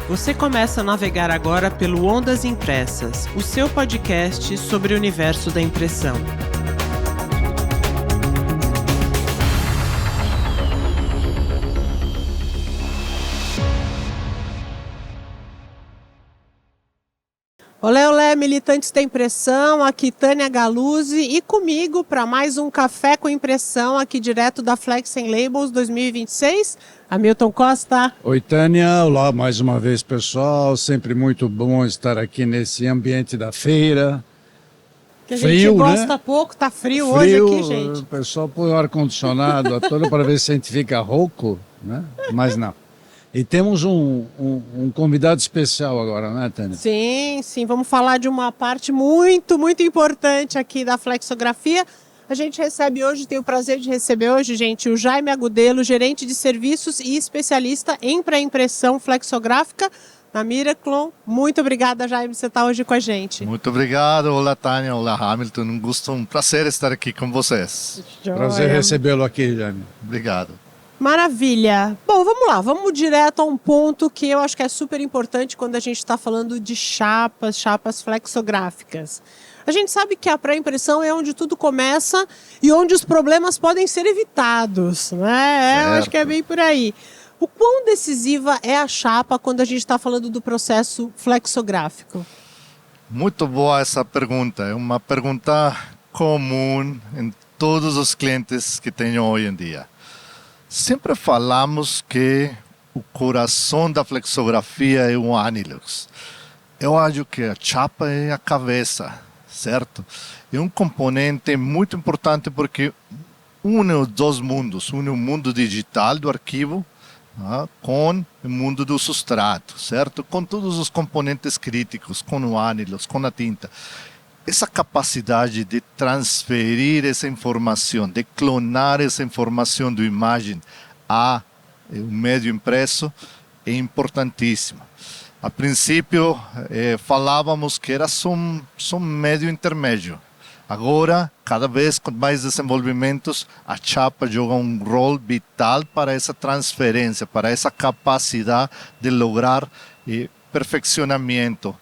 Você começa a navegar agora pelo Ondas Impressas, o seu podcast sobre o universo da impressão. Olé, olé, militantes da impressão, aqui Tânia Galuzzi e comigo para mais um Café com Impressão aqui direto da Flex & Labels 2026, Hamilton Costa. Oi, Tânia, olá mais uma vez, pessoal, sempre muito bom estar aqui nesse ambiente da feira. Que a gente gosta pouco, tá frio hoje aqui, gente. O pessoal põe o ar-condicionado a todo para ver se a gente fica rouco, né? Mas não. E temos um convidado especial agora, né, Tânia? Sim, vamos falar de uma parte muito importante aqui da flexografia. A gente recebe hoje, tem o prazer de receber hoje, gente, o Jaime Agudelo, gerente de serviços e especialista em pré-impressão flexográfica na Miraklon. Muito obrigada, Jaime, por você estar hoje com a gente. Muito obrigado. Olá, Tânia. Olá, Hamilton. Um prazer estar aqui com vocês. Prazer recebê-lo aqui, Jaime. Obrigado. Maravilha. Bom, vamos lá, vamos direto a um ponto que eu acho que é super importante quando a gente está falando de chapas flexográficas. A gente sabe que a pré-impressão é onde tudo começa e onde os problemas podem ser evitados, né? Eu acho que é bem por aí. O quão decisiva é a chapa quando a gente está falando do processo flexográfico? Muito boa essa pergunta. É uma pergunta comum em todos os clientes que tenho hoje em dia. Sempre falamos que o coração da flexografia é o ânilux. Eu acho que a chapa é a cabeça, certo? É um componente muito importante porque une os dois mundos. Une o mundo digital do arquivo com o mundo do substrato, certo? Com todos os componentes críticos, com o ânilux, com a tinta. Essa capacidade de transferir essa informação, de clonar essa informação da imagem a um médio impresso é importantíssima. A princípio, falávamos que era só um médio intermédio. Agora, cada vez com mais desenvolvimentos, a chapa joga um rol vital para essa transferência, para essa capacidade de lograr perfeccionamento,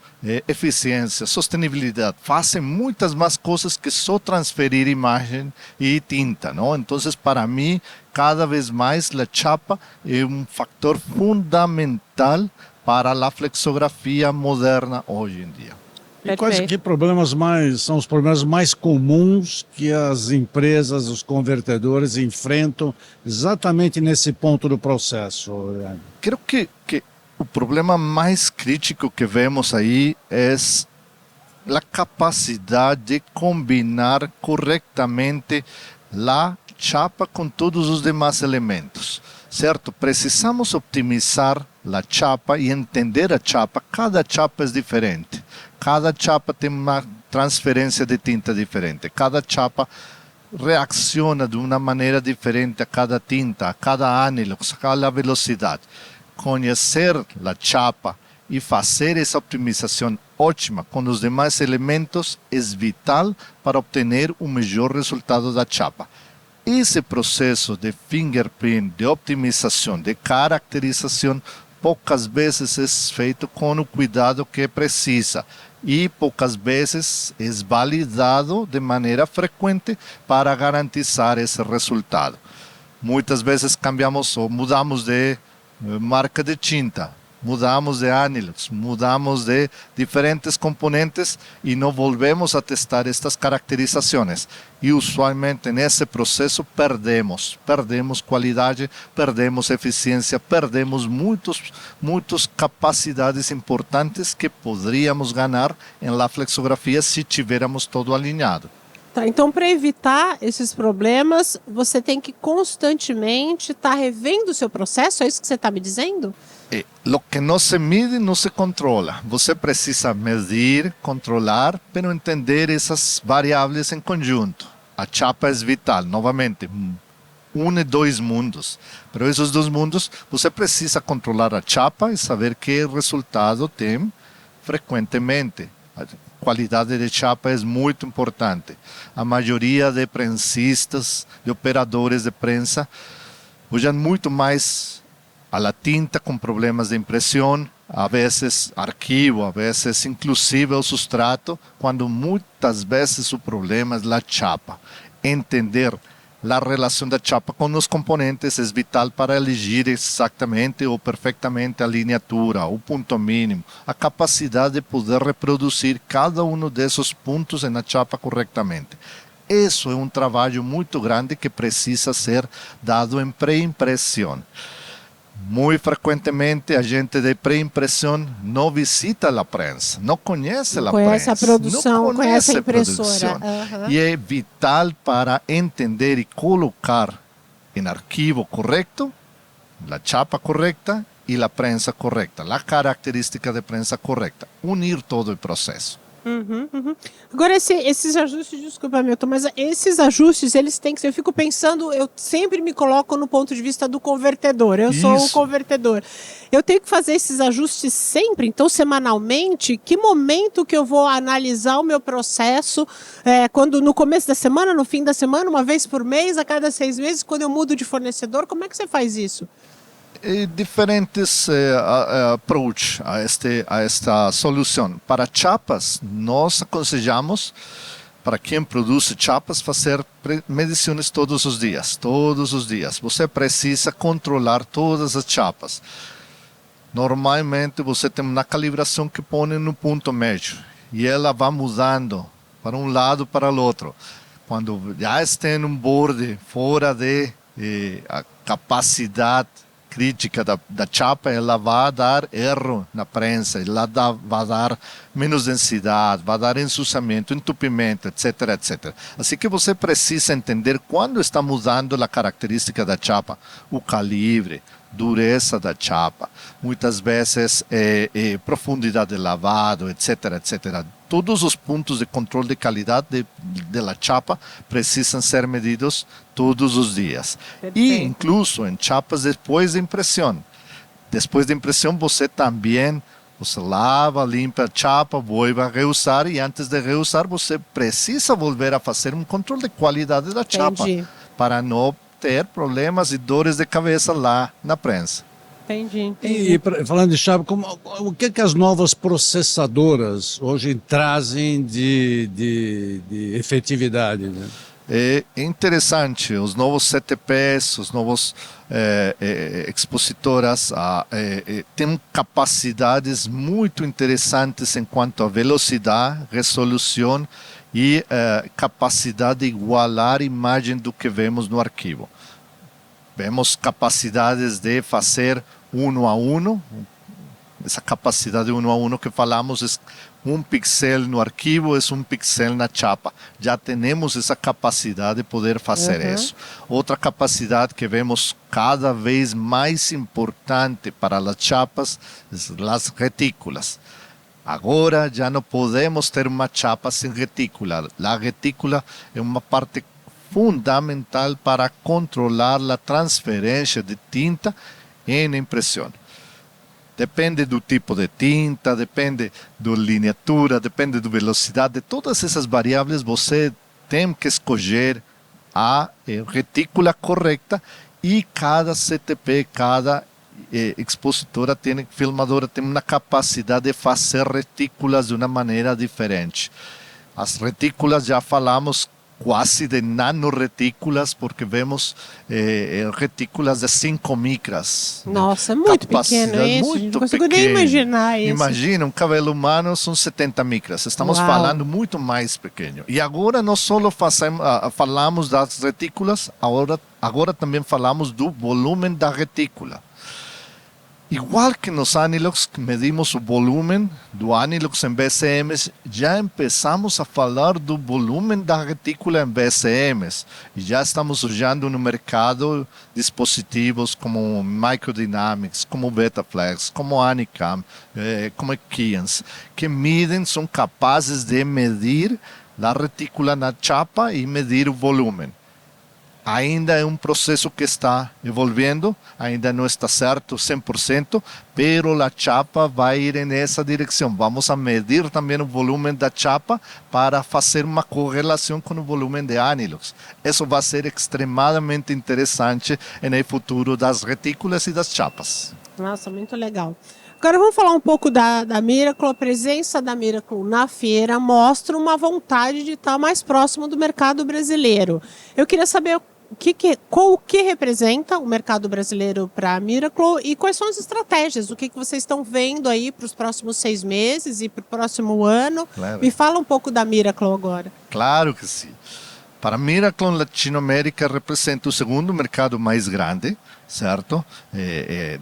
eficiência, sustentabilidade. Fazem muitas mais coisas que só transferir imagem e tinta, não? Então, para mim, cada vez mais a chapa é um fator fundamental para a flexografia moderna hoje em dia. E quais que são os problemas mais comuns que as empresas, os convertedores enfrentam exatamente nesse ponto do processo? Creio que o problema mais crítico que vemos aí é a capacidade de combinar corretamente a chapa com todos os demais elementos, certo? Precisamos optimizar a chapa e entender a chapa. Cada chapa é diferente. Cada chapa tem uma transferência de tinta diferente. Cada chapa reacciona de uma maneira diferente a cada tinta, a cada ânilux, a cada velocidade. Conhecer a chapa e fazer essa optimização ótima com os demais elementos é vital para obter o melhor resultado da chapa. Esse processo de fingerprint, de optimização, de caracterização, poucas vezes é feito com o cuidado que precisa e poucas vezes é validado de maneira frequente para garantizar esse resultado. Muitas vezes cambiamos ou mudamos de marca de tinta, mudamos de ânilux, mudamos de diferentes componentes e não volvemos a testar estas caracterizações. E usualmente nesse processo perdemos qualidade, perdemos eficiência, perdemos muitas capacidades importantes que poderíamos ganhar em la flexografia se tivéssemos todo alinhado. Tá, então, para evitar esses problemas, você tem que constantemente estar revendo o seu processo? É isso que você está me dizendo? O que não se mide, não se controla. Você precisa medir, controlar, mas entender essas variáveis em conjunto. A chapa é vital, novamente, une dois mundos. Mas esses dois mundos, você precisa controlar a chapa e saber que resultado tem frequentemente. A qualidade de chapa é muito importante. A maioria de prensistas, de operadores de prensa, usam muito mais a tinta com problemas de impressão a vezes arquivo, a vezes inclusive o substrato, quando muitas vezes o problema é a chapa. Entender a relação da chapa com os componentes é vital para elegir exatamente ou perfeitamente a lineatura, o ponto mínimo, a capacidade de poder reproduzir cada um desses pontos na chapa corretamente. Isso é um trabalho muito grande que precisa ser dado em pré-impressão. Muito frequentemente a gente de pré-impressão não visita a prensa, não conhece a Conhece prensa, a produção, não conhece a produção. impressora. Aham. E é vital para entender e colocar em arquivo correto, a chapa correta e a prensa correta, a característica de prensa correta, unir todo o processo. Agora, esses ajustes, desculpa, Milton, mas esses ajustes, eles têm que ser. Eu fico pensando, eu sempre me coloco no ponto de vista do convertedor. Eu sou o Isso. convertedor. Eu tenho que fazer esses ajustes sempre, então, semanalmente. Que momento que eu vou analisar o meu processo? Quando no começo da semana, no fim da semana, uma vez por mês, a cada 6 meses, quando eu mudo de fornecedor? Como é que você faz isso? Diferentes approach a esta solução. Para chapas, nós aconselhamos para quem produz chapas fazer medições todos os dias. Todos os dias. Você precisa controlar todas as chapas. Normalmente você tem uma calibração que põe no ponto médio e ela vai mudando para um lado para o outro. Quando já está em um borde fora de a capacidade crítica da chapa, ela vai dar erro na prensa, ela vai dar menos densidade, vai dar ensuciamento, entupimento, etc, etc. Assim que você precisa entender quando está mudando a característica da chapa, o calibre, dureza da chapa, muitas vezes profundidade de lavado, etc, etc. Todos os pontos de controle de qualidade da chapa precisam ser medidos todos os dias. Perfeito. E incluso em chapas depois da impressão. Depois da impressão você também lava, limpa a chapa, volta a reusar e antes de reusar você precisa volver a fazer um controle de qualidade da chapa para não ter problemas e dores de cabeça lá na prensa. Entendi. E falando de chapa, o que as novas processadoras hoje trazem de efetividade, né? É interessante, os novos CTPs, os novos expositoras têm capacidades muito interessantes em quanto a velocidade, resolução e capacidade de igualar a imagem do que vemos no arquivo. Vemos capacidades de fazer 1 a 1, essa capacidade de 1 a 1 que falamos é um pixel no arquivo, é um pixel na chapa. Já temos essa capacidade de poder fazer isso. Outra capacidade que vemos cada vez mais importante para as chapas, as retículas. Agora já não podemos ter uma chapa sem retícula. A retícula é uma parte fundamental para controlar a transferência de tinta em impressão. Depende do tipo de tinta, depende da lineatura, depende da velocidade, todas essas variáveis você tem que escolher a retícula correta e cada CTP, cada expositora, filmadora tem uma capacidade de fazer retículas de uma maneira diferente. As retículas já falamos quase de nanoretículas, porque vemos retículas de 5 micras. Nossa, é muito pequeno isso, não consigo nem imaginar isso. Imagina, um cabelo humano são 70 micras, estamos falando muito mais pequeno. E agora não só falamos das retículas, agora também falamos do volume da retícula. Igual que nos Anilox, que medimos o volume do Anilox em VCMs, já começamos a falar do volume da retícula em VCMs. E já estamos usando no mercado dispositivos como Microdynamics, como Betaflex, como Anicam, como Keyence, que são capazes de medir a retícula na chapa e medir o volume. Ainda é um processo que está evolvendo, ainda não está certo 100%, pero a chapa vai ir nessa direção. Vamos a medir também o volume da chapa para fazer uma correlação com o volume de Anilox. Isso vai ser extremamente interessante no futuro das retículas e das chapas. Nossa, muito legal. Agora vamos falar um pouco da Miracle. A presença da Miracle na feira mostra uma vontade de estar mais próximo do mercado brasileiro. Eu queria saber o que representa o mercado brasileiro para a Miracle e quais são as estratégias, o que vocês estão vendo aí para os próximos 6 meses e para o próximo ano. Claro. Me fala um pouco da Miracle agora. Claro que sim. Para Miracle, Latinoamérica representa o segundo mercado mais grande, certo?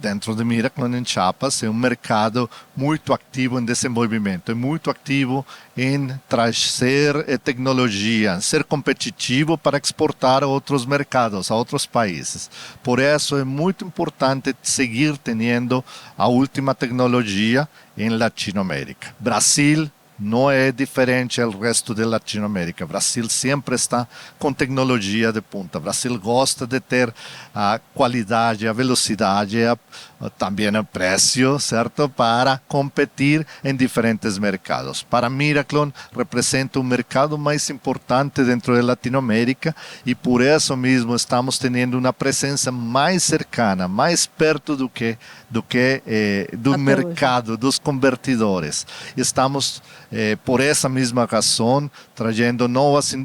Dentro de Miracle, em Chiapas, é um mercado muito ativo em desenvolvimento, é muito ativo em trazer tecnologia, ser competitivo para exportar a outros mercados, a outros países. Por isso, é muito importante seguir tendo a última tecnologia em Latinoamérica. Brasil não é diferente do resto da Latinoamérica. O Brasil sempre está com tecnologia de ponta. O Brasil gosta de ter a qualidade, a velocidade, também o preço, certo? Para competir em diferentes mercados. Para Miracle, representa o mercado mais importante dentro da Latinoamérica e por isso mesmo estamos tendo uma presença mais cercana, mais perto do mercado, dos convertidores. Estamos por essa mesma razão, trazendo novas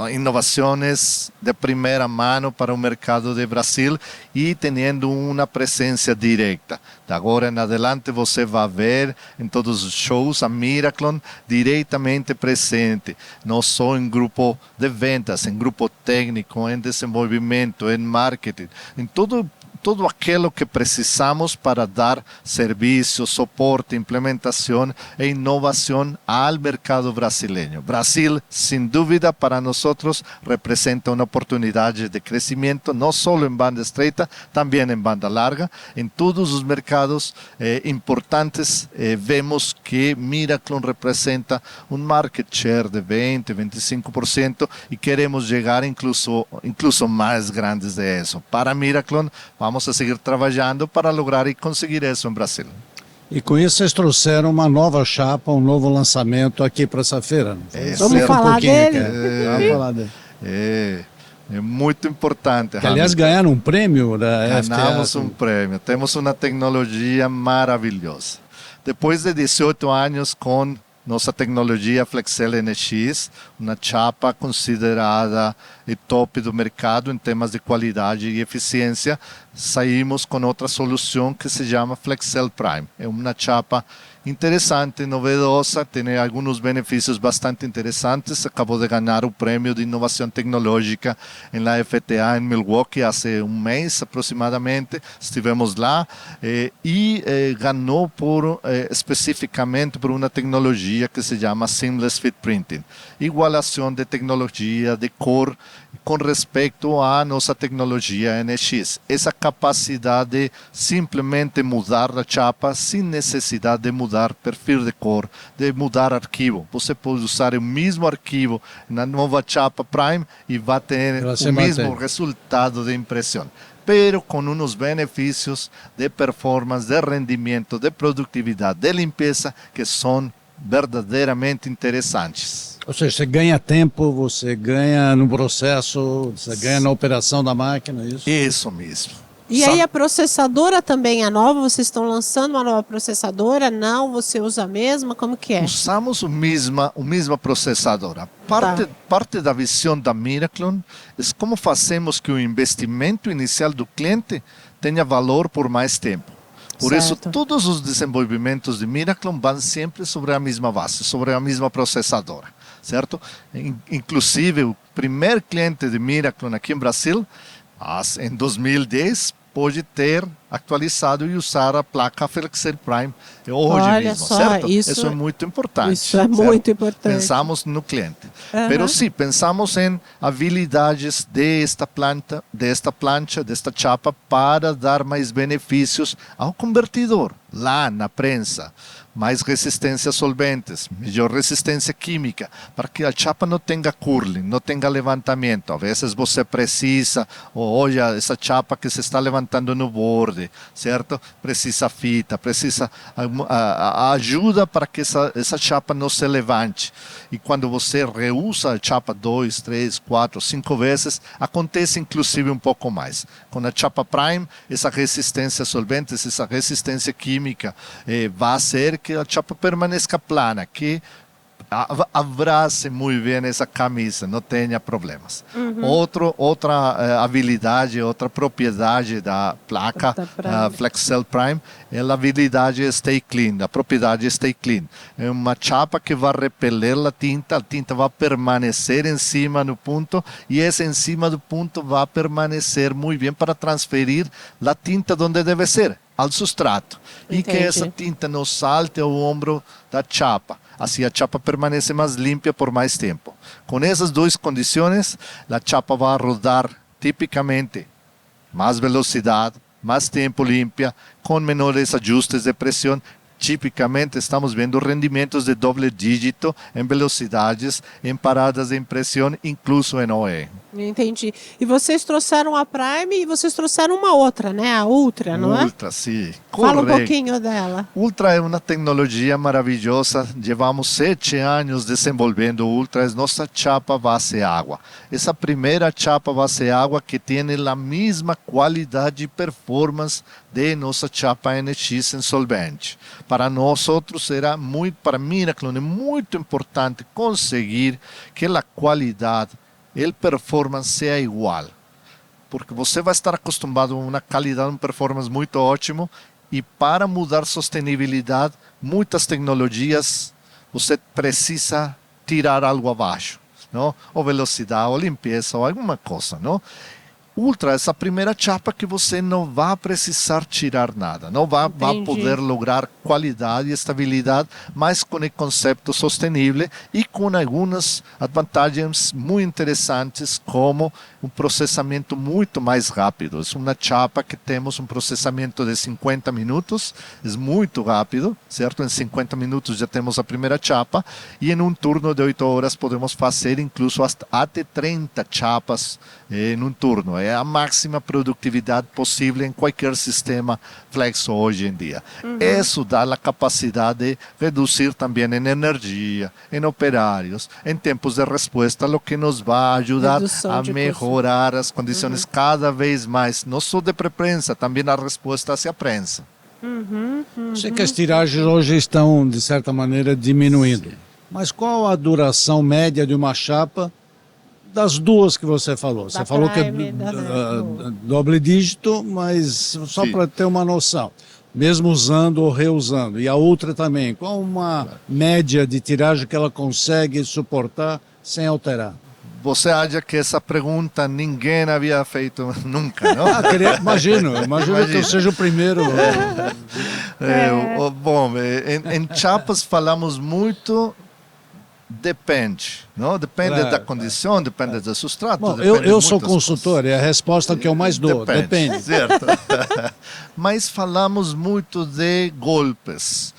inovações de primeira mão para o mercado do Brasil e tendo uma presença direta. De agora em adelante você vai ver em todos os shows a Miracle diretamente presente, não só em grupo de vendas, em grupo técnico, em desenvolvimento, em marketing, em tudo aquilo que precisamos para dar serviço, suporte, implementação e inovação ao mercado brasileiro. Brasil, sem dúvida, para nós representa uma oportunidade de crescimento, não só em banda estreita, também em banda larga. Em todos os mercados importantes, vemos que Miracle representa um market share de 20, 25% e queremos chegar incluso mais grandes de isso. Para Miracle, vamos a seguir trabalhando para lograr e conseguir isso em Brasil. E com isso vocês trouxeram uma nova chapa, um novo lançamento aqui para essa feira. Vamos falar dele? Vamos falar dele. É muito importante. Que, aliás, ganharam um prêmio da FTA. Ganhamos um prêmio. Temos uma tecnologia maravilhosa. Depois de 18 anos com nossa tecnologia Flexcel NX, uma chapa considerada top do mercado em temas de qualidade e eficiência, saímos com outra solução que se chama Flexcel Prime. É uma chapa interessante, novedosa, tem alguns benefícios bastante interessantes. Acabou de ganhar o prêmio de inovação tecnológica na FTA em Milwaukee há um mês aproximadamente. Estivemos lá e ganhou especificamente por uma tecnologia que se chama Seamless Fit Printing, igualação de tecnologia de cor com respeito à nossa tecnologia NX. Essa capacidade de simplesmente mudar a chapa sem necessidade de mudar perfil de cor, de mudar arquivo. Você pode usar o mesmo arquivo na nova chapa Prime e vai ter o mesmo resultado de impressão, pero com uns benefícios de performance, de rendimento, de produtividade, de limpeza que são verdadeiramente interessantes. Ou seja, você ganha tempo, você ganha no processo, você ganha na operação da máquina, isso? Isso mesmo. E aí a processadora também é nova? Vocês estão lançando uma nova processadora? Não? Você usa a mesma? Como que é? Usamos a mesma processadora. Parte da visão da Miracle é como fazemos que o investimento inicial do cliente tenha valor por mais tempo. Por isso, todos os desenvolvimentos de Miracle vão sempre sobre a mesma base, sobre a mesma processadora, certo? Inclusive, o primeiro cliente de Miracle aqui em Brasil, em 2010, pode ter atualizado e usar a placa Flexcel Prime hoje mesmo, certo? Isso é muito importante. Isso é muito importante. Pensamos no cliente. Mas sim, pensamos em habilidades desta plancha, desta chapa, para dar mais benefícios ao convertidor, lá na prensa. Mais resistência a solventes, melhor resistência química, para que a chapa não tenha curling, não tenha levantamento. Às vezes você precisa, olha, essa chapa que se está levantando no borde, ajude, certo? Precisa fita, precisa a ajuda para que essa chapa não se levante. E quando você reusa a chapa 2, 3, 4, 5 vezes, acontece inclusive um pouco mais. Com a chapa Prime, essa resistência a solventes, essa resistência química vai fazer que a chapa permaneça plana, que abrace muito bem essa camisa, não tenha problemas. Outra habilidade, outra propriedade da placa FlexCell Prime é a habilidade Stay Clean, a propriedade Stay Clean. É uma chapa que vai repeler a tinta vai permanecer em cima do ponto e esse em cima do ponto vai permanecer muito bem para transferir a tinta onde deve ser, ao substrato. E que essa tinta não salte ao ombro da chapa. Assim a chapa permanece mais limpa por mais tempo. Com essas duas condições, a chapa vai rodar tipicamente mais velocidade, mais tempo limpa, com menores ajustes de pressão. Tipicamente estamos vendo rendimentos de doble dígito em velocidades, em paradas de impressão, incluso em OE. Entendi. E vocês trouxeram a Prime e vocês trouxeram uma outra, né? A Ultra, não é? Ultra, sim. Fala um pouquinho dela. Ultra é uma tecnologia maravilhosa. Levamos 7 anos desenvolvendo Ultra, é nossa chapa base água. Essa primeira chapa base água que tem a mesma qualidade e performance de nossa chapa NX em solvente. Para nós outros era muito, para Miraklon é muito importante conseguir que a qualidade e performance seja igual. Porque você vai estar acostumado a uma qualidade, uma performance muito ótimo e para mudar sustentabilidade, muitas tecnologias você precisa tirar algo abaixo, não? Ou velocidade, ou limpeza, ou alguma coisa, não? Ultra, essa primeira chapa que você não vai precisar tirar nada, não vai poder lograr qualidade e estabilidade, mas com o conceito sustentável e com algumas vantagens muito interessantes, como um processamento muito mais rápido. É uma chapa que temos um processamento de 50 minutos, é muito rápido, certo? Em 50 minutos já temos a primeira chapa e em um turno de 8 horas podemos fazer incluso até 30 chapas em um turno. É a máxima produtividade possível em qualquer sistema flexo hoje em dia. Isso dá a capacidade de reduzir também em energia, em operários, em tempos de resposta, o que nos vai ajudar a melhorar as condições cada vez mais, não só de pré-prensa, também a resposta hacia a prensa. Sei que as tiragens hoje estão, de certa maneira, diminuindo. Mas qual a duração média de uma chapa das duas que você falou? Você falou que é doble dígito, mas só para ter uma noção, mesmo usando ou reusando. E a outra também, qual uma média de tiragem que ela consegue suportar sem alterar? Você acha que essa pergunta ninguém havia feito nunca, não? Imagino que eu seja o primeiro. Bom, em chapas falamos muito. Depende, não? Depende da condição, depende do substrato. Bom, eu sou consultor, é a resposta que eu mais dou. Depende. Certo. Mas falamos muito de golpes.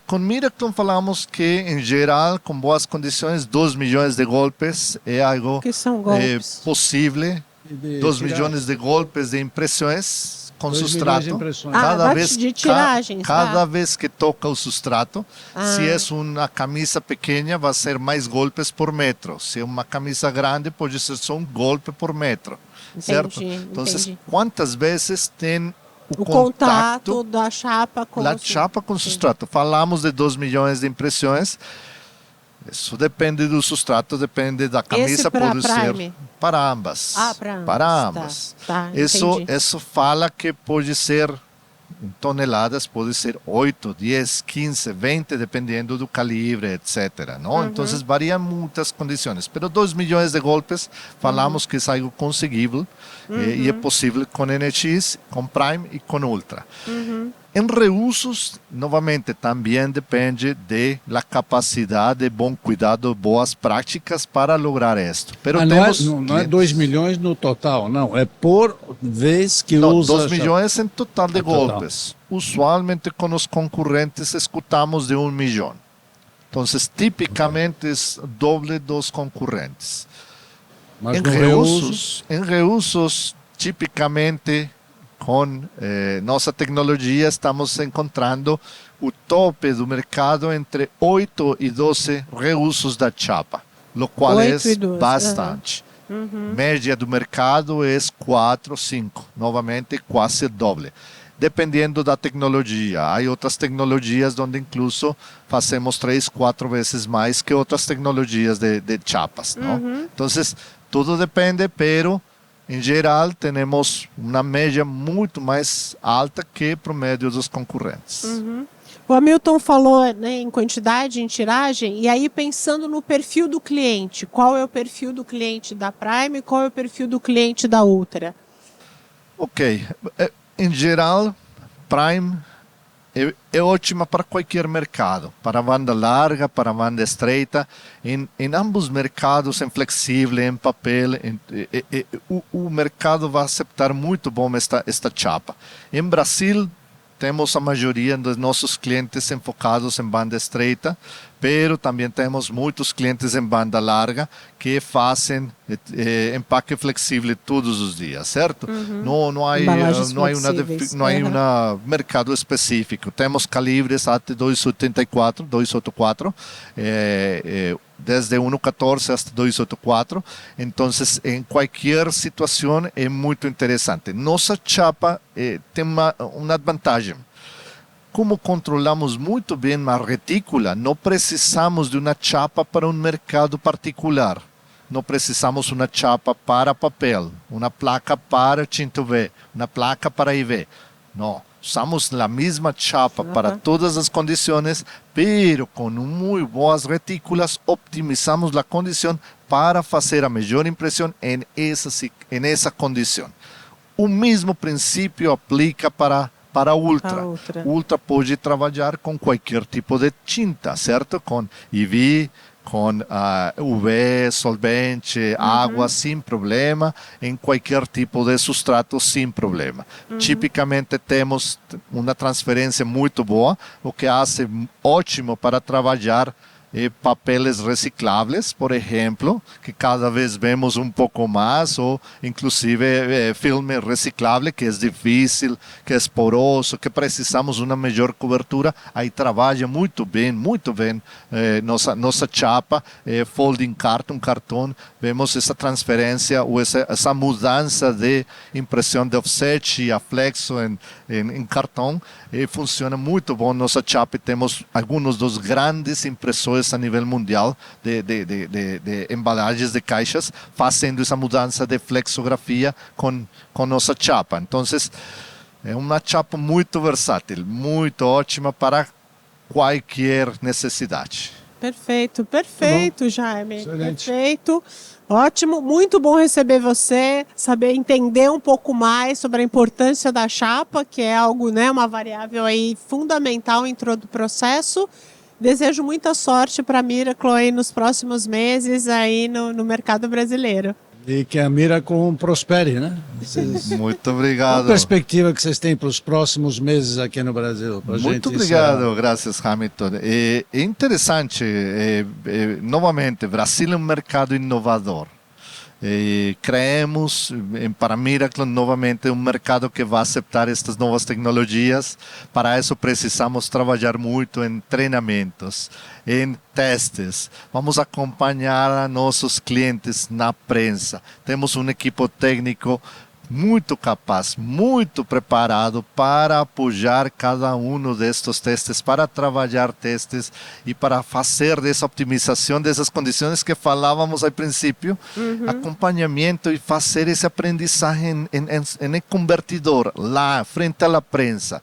Com Miraklon falamos que, em geral, com boas condições, 2 milhões de golpes é algo possível. 2 milhões de golpes de impressões com substrato. Cada vez que toca o substrato, se é uma camisa pequena, vai ser mais golpes por metro. Se é uma camisa grande, pode ser só um golpe por metro. Certo? Então, quantas vezes tem o contato da chapa com o substrato? Falamos de 2 milhões de impressões. Isso depende do substrato, depende da camisa, pode ser para ambas. Para ambas. Tá, isso fala que pode ser em toneladas, pode ser 8, 10, 15, 20, dependendo do calibre, etc. Não? Então, variam muitas condições. Mas 2 milhões de golpes, falamos que é algo conseguível e é possível com NX, com Prime e com Ultra. Em reusos, novamente, também depende da capacidade, bom cuidado, boas práticas para lograr isto. Não é 2 milhões no total, não. É por vez que usa... 2 milhões em total de golpes. Usualmente, com os concorrentes, escutamos de 1 milhão. Então, tipicamente, é doble dos concorrentes. Mas em reusos, tipicamente... com nossa tecnologia, estamos encontrando o tope do mercado entre 8 e 12 reusos da chapa, o qual é bastante. Média do mercado é 4, 5, novamente quase doble. Dependendo da tecnologia. Há outras tecnologias onde incluso fazemos 3, 4 vezes mais que outras tecnologias de chapas. Então, tudo depende, pero em geral temos uma média muito mais alta que o promédio dos concorrentes. O Hamilton falou, né, em quantidade, em tiragem, e aí pensando no perfil do cliente, qual é o perfil do cliente da Prime e qual é o perfil do cliente da Ultra? Ok. Em geral, Prime é ótima para qualquer mercado, para banda larga, para banda estreita. Em ambos mercados, em flexível, em papel, o mercado vai aceitar muito bom esta chapa. Em Brasil, temos a maioria dos nossos clientes enfocados em banda estreita, pero também temos muitos clientes em banda larga que fazem empaque flexível todos os dias, certo? Não há um mercado específico. Temos calibres até 2,84, 2,84, desde 1,14 até 2,84. Então, em qualquer situação é muito interessante. Nossa chapa tem uma vantagem. Como controlamos muito bem a retícula, não precisamos de uma chapa para um mercado particular. Não precisamos de uma chapa para papel, uma placa para tinto V, uma placa para IV. Não, usamos a mesma chapa para todas as condições, pero com muito boas retículas optimizamos a condição para fazer a melhor impressão em essa condição. O mesmo princípio aplica para a Ultra. Ultra pode trabalhar com qualquer tipo de tinta, certo? Com IV, com UV, solvente, água, sem problema, em qualquer tipo de substrato, sem problema. Tipicamente temos uma transferência muito boa, o que hace ótimo para trabalhar papeles recicláveis, por exemplo, que cada vez vemos um pouco mais, ou inclusive filme reciclável, que é difícil, que é poroso, que precisamos de uma melhor cobertura. Aí trabalha muito bem nossa chapa, folding cartão, vemos essa transferência, ou essa mudança de impressão de offset e a flexo em cartão, funciona muito bom nossa chapa. Temos alguns dos grandes impressores a nível mundial de embalagens de caixas fazendo essa mudança de flexografia com nossa chapa. Então, é uma chapa muito versátil, muito ótima para qualquer necessidade. Perfeito, Jaime. Excelente. Perfeito. Ótimo, muito bom receber você, saber entender um pouco mais sobre a importância da chapa, que é algo, né, uma variável aí fundamental em todo o processo. Desejo muita sorte para a Miracle aí nos próximos meses aí no mercado brasileiro. E que a Miracle prospere, né? Muito obrigado. Qual a perspectiva que vocês têm para os próximos meses aqui no Brasil? Muito obrigado, graças Hamilton. É interessante, novamente, Brasil é um mercado inovador. Creemos para Miracle novamente um mercado que vai aceitar estas novas tecnologias. Para isso precisamos trabalhar muito em treinamentos, em testes. Vamos acompanhar a nossos clientes na prensa. Temos um equipe técnico muito capaz, muito preparado para apoiar cada um destes testes, para trabalhar testes e para fazer dessa optimização dessas condições que falávamos ao princípio, acompanhamento e fazer esse aprendizagem em convertidor, lá, frente à prensa.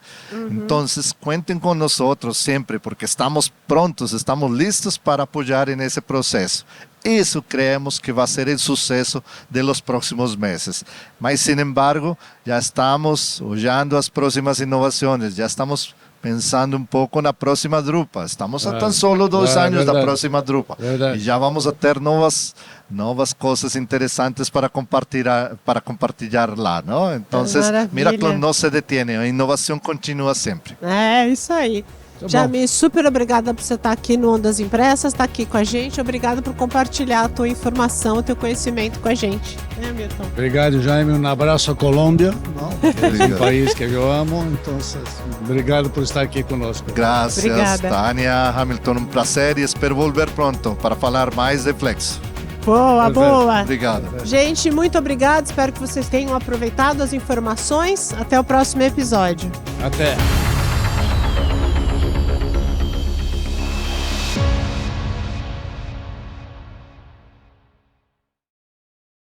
Então, contem com nós sempre, porque estamos prontos, estamos listos para apoiar nesse processo. Isso creemos que vai ser o sucesso dos próximos meses. Mas, sin embargo, já estamos olhando as próximas inovações, já estamos pensando um pouco na próxima drupa. Estamos a tão solo 2 anos da próxima drupa. E já vamos a ter novas coisas interessantes para compartilhar lá, não? Então, Miracle não se detiene, a inovação continua sempre. É, isso aí. Jaime, super obrigada por você estar aqui no Ondas Impressas, estar aqui com a gente. Obrigada por compartilhar a tua informação, o teu conhecimento com a gente. Milton? Obrigado, Jaime. Um abraço à Colômbia, um país que eu amo. Então, obrigado por estar aqui conosco. Graças, Tânia, Hamilton. Um prazer e espero voltar pronto para falar mais de Flexo. Boa, boa. Obrigado. Gente, muito obrigado. Espero que vocês tenham aproveitado as informações. Até o próximo episódio. Até.